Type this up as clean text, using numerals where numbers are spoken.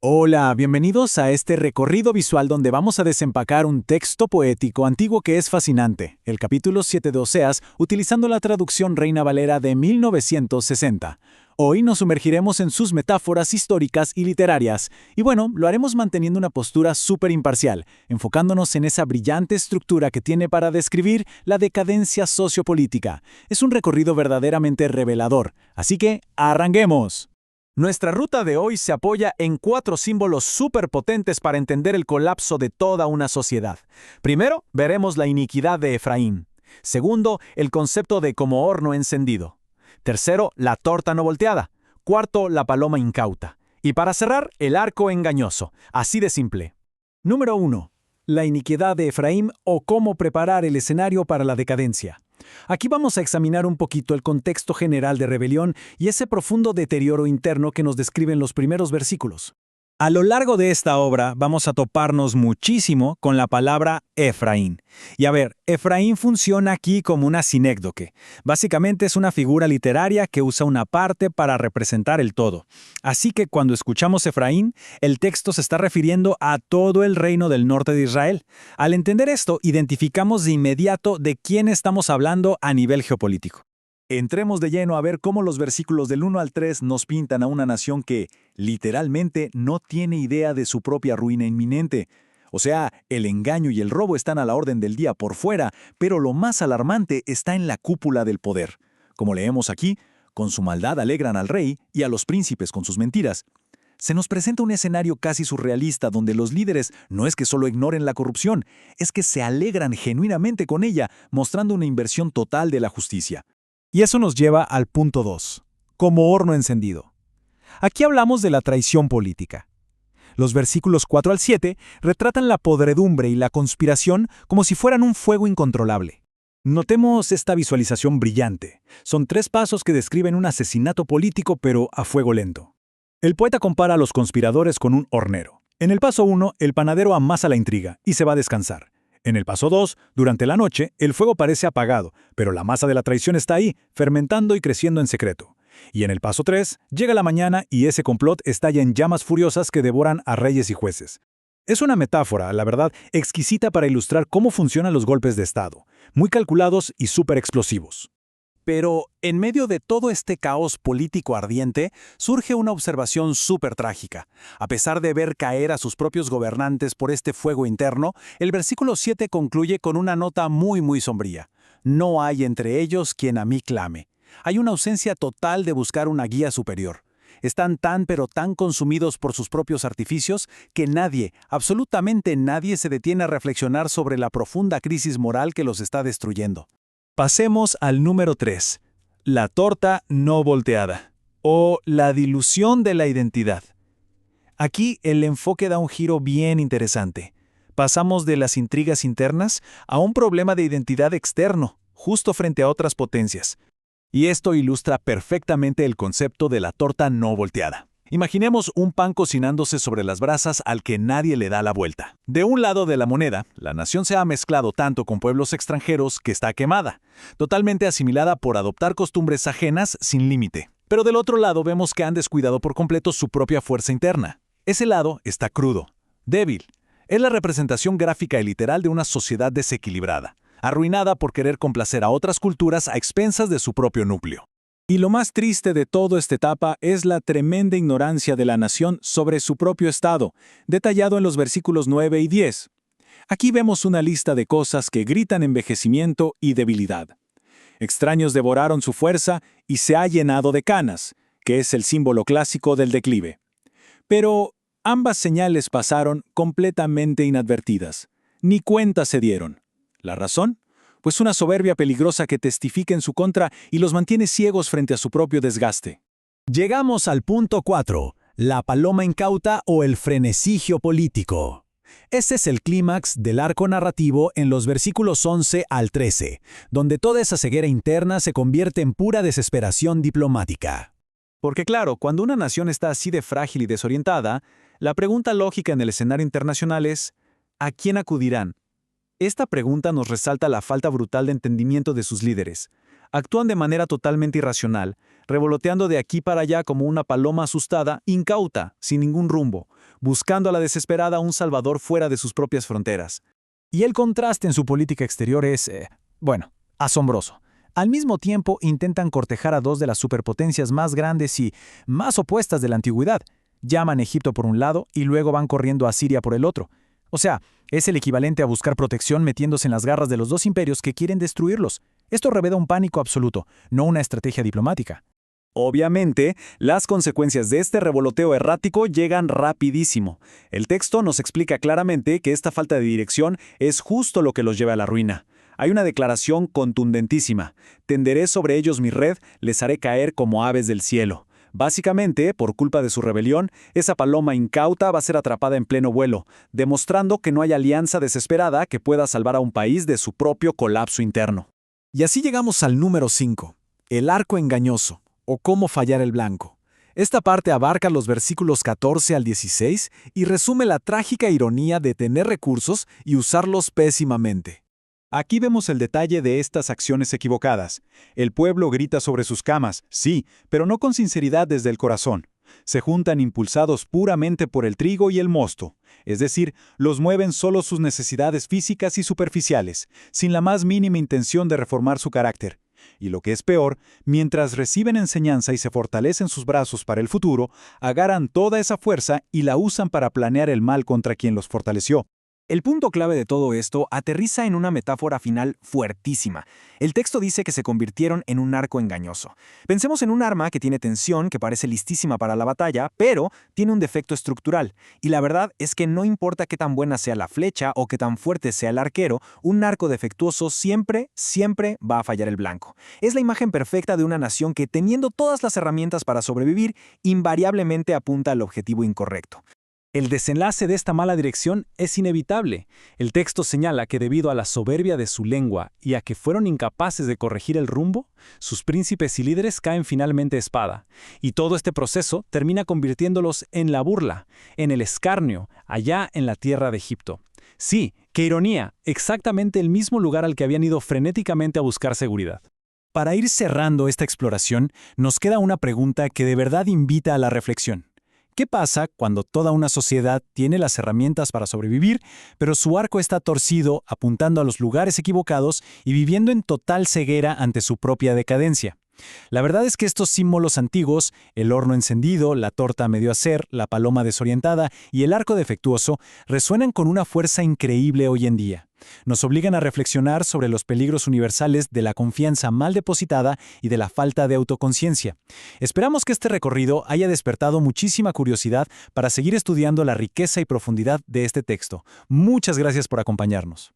Hola, bienvenidos a este recorrido visual donde vamos a desempacar un texto poético antiguo que es fascinante, el capítulo 7 de Oseas, utilizando la traducción Reina Valera de 1960. Hoy nos sumergiremos en sus metáforas históricas y literarias, y bueno, lo haremos manteniendo una postura súper imparcial, enfocándonos en esa brillante estructura que tiene para describir la decadencia sociopolítica. Es un recorrido verdaderamente revelador, así que ¡arranquemos! Nuestra ruta de hoy se apoya en 4 símbolos superpotentes para entender el colapso de toda una sociedad. Primero, veremos la iniquidad de Efraín. Segundo, el concepto de como horno encendido. Tercero, la torta no volteada. Cuarto, la paloma incauta. Y para cerrar, el arco engañoso. Así de simple. Número 1. La iniquidad de Efraín o cómo preparar el escenario para la decadencia. Aquí vamos a examinar un poquito el contexto general de rebelión y ese profundo deterioro interno que nos describen los primeros versículos. A lo largo de esta obra vamos a toparnos muchísimo con la palabra Efraín. Y a ver, Efraín funciona aquí como una sinécdoque. Básicamente es una figura literaria que usa una parte para representar el todo. Así que cuando escuchamos Efraín, el texto se está refiriendo a todo el reino del norte de Israel. Al entender esto, identificamos de inmediato de quién estamos hablando a nivel geopolítico. Entremos de lleno a ver cómo los versículos del 1 al 3 nos pintan a una nación que, literalmente, no tiene idea de su propia ruina inminente. O sea, el engaño y el robo están a la orden del día por fuera, pero lo más alarmante está en la cúpula del poder. Como leemos aquí, con su maldad alegran al rey y a los príncipes con sus mentiras. Se nos presenta un escenario casi surrealista donde los líderes no es que solo ignoren la corrupción, es que se alegran genuinamente con ella, mostrando una inversión total de la justicia. Y eso nos lleva al punto 2, como horno encendido. Aquí hablamos de la traición política. Los versículos 4 al 7 retratan la podredumbre y la conspiración como si fueran un fuego incontrolable. Notemos esta visualización brillante. Son 3 pasos que describen un asesinato político pero a fuego lento. El poeta compara a los conspiradores con un hornero. En el paso 1, el panadero amasa la intriga y se va a descansar. En el paso 2, durante la noche, el fuego parece apagado, pero la masa de la traición está ahí, fermentando y creciendo en secreto. Y en el paso 3, llega la mañana y ese complot estalla en llamas furiosas que devoran a reyes y jueces. Es una metáfora, la verdad, exquisita para ilustrar cómo funcionan los golpes de Estado, muy calculados y súper explosivos. Pero, en medio de todo este caos político ardiente, surge una observación súper trágica. A pesar de ver caer a sus propios gobernantes por este fuego interno, el versículo 7 concluye con una nota muy sombría. No hay entre ellos quien a mí clame. Hay una ausencia total de buscar una guía superior. Están tan pero tan consumidos por sus propios artificios que nadie, absolutamente nadie se detiene a reflexionar sobre la profunda crisis moral que los está destruyendo. Pasemos al número 3, la torta no volteada, o la dilución de la identidad. Aquí el enfoque da un giro bien interesante. Pasamos de las intrigas internas a un problema de identidad externo, justo frente a otras potencias. Y esto ilustra perfectamente el concepto de la torta no volteada. Imaginemos un pan cocinándose sobre las brasas al que nadie le da la vuelta. De un lado de la moneda, la nación se ha mezclado tanto con pueblos extranjeros que está quemada, totalmente asimilada por adoptar costumbres ajenas sin límite. Pero del otro lado vemos que han descuidado por completo su propia fuerza interna. Ese lado está crudo, débil. Es la representación gráfica y literal de una sociedad desequilibrada, arruinada por querer complacer a otras culturas a expensas de su propio núcleo. Y lo más triste de toda esta etapa es la tremenda ignorancia de la nación sobre su propio estado, detallado en los versículos 9 y 10. Aquí vemos una lista de cosas que gritan envejecimiento y debilidad. Extraños devoraron su fuerza y se ha llenado de canas, que es el símbolo clásico del declive. Pero ambas señales pasaron completamente inadvertidas. Ni cuenta se dieron. ¿La razón? Pues una soberbia peligrosa que testifica en su contra y los mantiene ciegos frente a su propio desgaste. Llegamos al punto 4, la paloma incauta o el frenesí geopolítico. Este es el clímax del arco narrativo en los versículos 11 al 13, donde toda esa ceguera interna se convierte en pura desesperación diplomática. Porque claro, cuando una nación está así de frágil y desorientada, la pregunta lógica en el escenario internacional es, ¿a quién acudirán? Esta pregunta nos resalta la falta brutal de entendimiento de sus líderes. Actúan de manera totalmente irracional, revoloteando de aquí para allá como una paloma asustada, incauta, sin ningún rumbo, buscando a la desesperada un salvador fuera de sus propias fronteras. Y el contraste en su política exterior es, asombroso. Al mismo tiempo, intentan cortejar a dos de las superpotencias más grandes y más opuestas de la antigüedad. Llaman a Egipto por un lado y luego van corriendo a Siria por el otro. O sea, es el equivalente a buscar protección metiéndose en las garras de los dos imperios que quieren destruirlos. Esto revela un pánico absoluto, no una estrategia diplomática. Obviamente, las consecuencias de este revoloteo errático llegan rapidísimo. El texto nos explica claramente que esta falta de dirección es justo lo que los lleva a la ruina. Hay una declaración contundentísima: tenderé sobre ellos mi red, les haré caer como aves del cielo. Básicamente, por culpa de su rebelión, esa paloma incauta va a ser atrapada en pleno vuelo, demostrando que no hay alianza desesperada que pueda salvar a un país de su propio colapso interno. Y así llegamos al número 5, el arco engañoso, o cómo fallar el blanco. Esta parte abarca los versículos 14 al 16 y resume la trágica ironía de tener recursos y usarlos pésimamente. Aquí vemos el detalle de estas acciones equivocadas. El pueblo grita sobre sus camas, sí, pero no con sinceridad desde el corazón. Se juntan impulsados puramente por el trigo y el mosto, es decir, los mueven solo sus necesidades físicas y superficiales, sin la más mínima intención de reformar su carácter. Y lo que es peor, mientras reciben enseñanza y se fortalecen sus brazos para el futuro, agarran toda esa fuerza y la usan para planear el mal contra quien los fortaleció. El punto clave de todo esto aterriza en una metáfora final fuertísima. El texto dice que se convirtieron en un arco engañoso. Pensemos en un arma que tiene tensión, que parece listísima para la batalla, pero tiene un defecto estructural. Y la verdad es que no importa qué tan buena sea la flecha o qué tan fuerte sea el arquero, un arco defectuoso siempre va a fallar el blanco. Es la imagen perfecta de una nación que, teniendo todas las herramientas para sobrevivir, invariablemente apunta al objetivo incorrecto. El desenlace de esta mala dirección es inevitable. El texto señala que debido a la soberbia de su lengua y a que fueron incapaces de corregir el rumbo, sus príncipes y líderes caen finalmente a espada. Y todo este proceso termina convirtiéndolos en la burla, en el escarnio, allá en la tierra de Egipto. Sí, qué ironía, exactamente el mismo lugar al que habían ido frenéticamente a buscar seguridad. Para ir cerrando esta exploración, nos queda una pregunta que de verdad invita a la reflexión. ¿Qué pasa cuando toda una sociedad tiene las herramientas para sobrevivir, pero su arco está torcido, apuntando a los lugares equivocados y viviendo en total ceguera ante su propia decadencia? La verdad es que estos símbolos antiguos, el horno encendido, la torta a medio hacer, la paloma desorientada y el arco defectuoso, resuenan con una fuerza increíble hoy en día. Nos obligan a reflexionar sobre los peligros universales de la confianza mal depositada y de la falta de autoconciencia. Esperamos que este recorrido haya despertado muchísima curiosidad para seguir estudiando la riqueza y profundidad de este texto. Muchas gracias por acompañarnos.